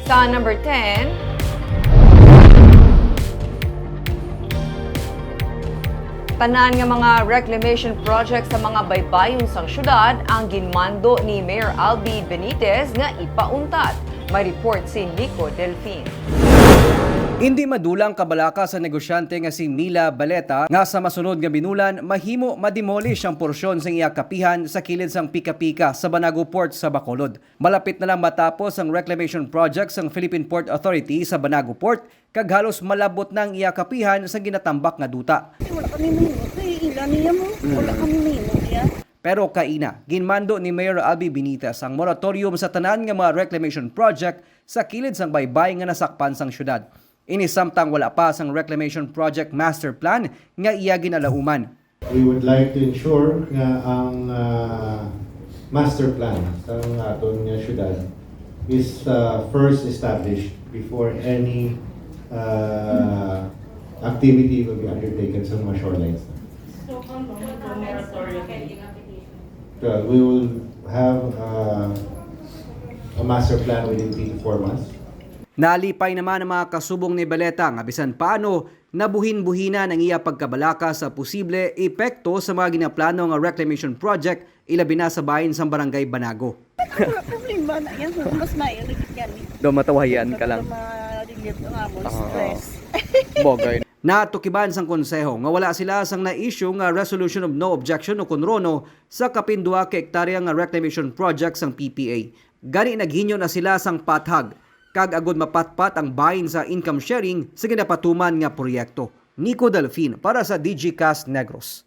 Sa number 10, tanan nga mga reclamation project sa mga baybayon sang syudad ang ginmando ni Mayor Albi Benitez nga ipauntat. May report si Nico Delfin. Hindi madulang kabalaka sa negosyante nga si Mila Baleta nga sa masunod nga binulan mahimo mademolish ang porsyon sang iya kapihan sa kilid sang Pika-Pika sa Banago Port sa Bacolod. Malapit na lang matapos ang reclamation project sang Philippine Port Authority sa Banago Port kag halos malabot na ang iya kapihan sa ginatambak nga duta. Wala kami mahimot. Ilan niya mo? Wala kami mahimot niya. Pero kaina, ginmando ni Mayor Albi Benitez ang moratorium sa tanan nga mga reclamation project sa kilid sang baybay nga nasakpan sang syudad. Inisamtang wala pa sang reclamation project master plan nga iya ginalauman. We would like to ensure nga ang master plan sa aton nga syudad is first established before any activity will be undertaken sa mga shorelines. We will have a master plan within 3 to 4 months. Nalipay naman ang mga kasubong ni Baleta nga bisan paano nabuhin-buhina ng iya pagkabalaka sa posible epekto sa mga ginaplano nga reclamation project ilabi na sa bahin sa barangay Banago. Wala problema na yan. Mas mailig yan. Do matawayan ka lang. Maligid nga mo. Stress. Bogay. Natukiban sang konseho nga wala sila sang na-issue nga resolution of no objection o kunrono sa kapindua ka hektarya nga reclamation project sang PPA. Gani naghinyo na sila sang pathag kag agud mapatpat ang bahin sa income sharing sa ginapatuman nga proyekto. Nico Delfin para sa DGCast Negros.